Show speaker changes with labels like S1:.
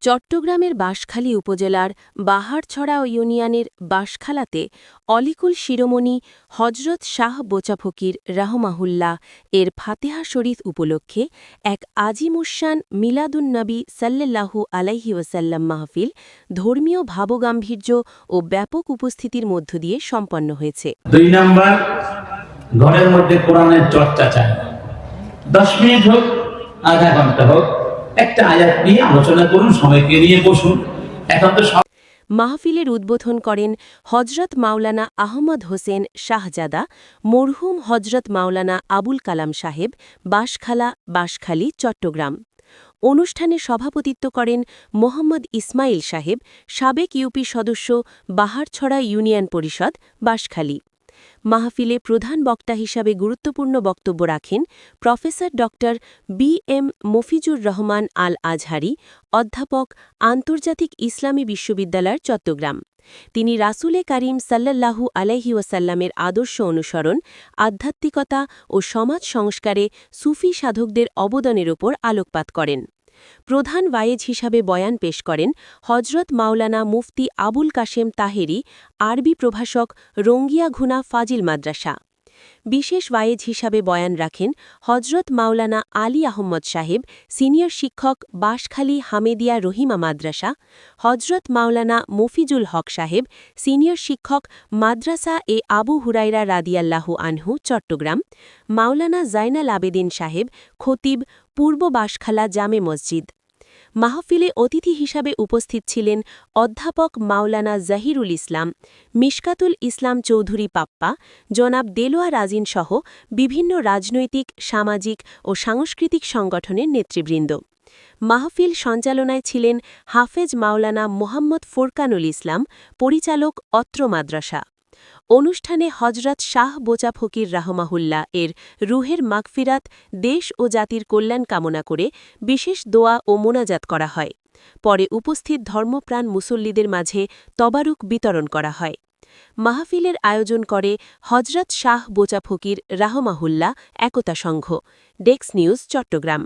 S1: চট্টগ্রামের বাঁশখালী উপজেলার বাহারছড়া ইউনিয়নের বাঁশখালাতে অলিকুল শিরোমণি হজরত শাহ বোচা ফকির রাহমাহুল্লাহ এর ফাতেহা শরীফ উপলক্ষে এক আজিমুশান মিলাদুন্নবী সাল্লাল্লাহু আলাইহি ওয়াসাল্লাম মাহফিল ধর্মীয় ভাবগাম্ভীর্য ও ব্যাপক উপস্থিতির মধ্য দিয়ে সম্পন্ন হয়েছে।
S2: 2 নাম্বার, ঘরের মধ্যে কোরআনের চর্চা চাই। 10 মিনিট হোক, আধা ঘন্টা হোক, একটা আয়াত নিয়ে আলোচনা করুন, সময়কে নিয়ে বসুন। এখন তো
S1: মাহফিলের উদ্বোধন করেন হজরত মাওলানা আহমদ হোসেন শাহজাদা, মরহুম হজরত মাওলানা আবুল কালাম সাহেব, বাঁশখালা, বাঁশখালী, চট্টগ্রাম। অনুষ্ঠানে সভাপতিত্ব করেন মোহাম্মদ ইসমাইল সাহেব, সাবেক ইউপি সদস্য, বাহারছড়া ইউনিয়ন পরিষদ, বাঁশখালী। মাহফিলে প্রধান বক্তা হিসাবে গুরুত্বপূর্ণ বক্তব্য রাখেন প্রফেসর ড. বি.এম. মফিজুর রহমান আল আজহারি, অধ্যাপক, আন্তর্জাতিক ইসলামী বিশ্ববিদ্যালয়, চট্টগ্রাম। তিনি রাসূলে কারীম সাল্লাল্লাহু আলাইহি ওয়াসাল্লামের আদর্শ অনুসরণ, আধ্যাত্মিকতা ও সমাজ সংস্কারে সুফি সাধকদের অবদানের ওপর আলোকপাত করেন। প্রধান ওয়ায়েজ হিসাবে বয়ান পেশ করেন হজরত মাওলানা মুফতি আবুল কাশেম তাহেরি, আরবি প্রভাষক, রঙ্গিয়াঘুনা ফাজিল মাদ্রাসা। বিশেষ ওয়ায়েজ হিসাবে বয়ান রাখেন হজরত মাওলানা আলী আহম্মদ সাহেব, সিনিয়র শিক্ষক, বাঁশখালী হামেদিয়া রহিমা মাদ্রাসা, হজরত মাওলানা মফিজুল হক সাহেব, সিনিয়র শিক্ষক, মাদ্রাসা এ আবু হুরাইরা রাদিয়াল্লাহু আনহু, চট্টগ্রাম, মাওলানা জাইনাল আবেদিন সাহেব, খতিব, পূর্ব বাঁশখালা জামে মসজিদ। মাহফিলে অতিথি হিসাবে উপস্থিত ছিলেন অধ্যাপক মাওলানা জাহিরুল ইসলাম, মিশকাতুল ইসলাম চৌধুরী পাপ্পা, জনাব দেলোয়ার আজিন সহ বিভিন্ন রাজনৈতিক, সামাজিক ও সাংস্কৃতিক সংগঠনের নেতৃবৃন্দ। মাহফিল সঞ্চালনায় ছিলেন হাফেজ মাওলানা মোহাম্মদ ফোরকানুল ইসলাম, পরিচালক, অত্র মাদ্রাসা। অনুষ্ঠানে হজরত শাহ বোচা ফকির রাহমাহুল্লাহ এর রুহের মাগফিরাত, দেশ ও জাতির কল্যাণ কামনা করে বিশেষ দোয়া ও মোনাজাত করা হয়। পরে উপস্থিত ধর্মপ্রাণ মুসল্লিদের মাঝে তবারুক বিতরণ করা হয়। মাহফিলের আয়োজন করে হজরত শাহ বোচা ফকির রাহমাহুল্লাহ একতা সংঘ। Desk news, Chittagong.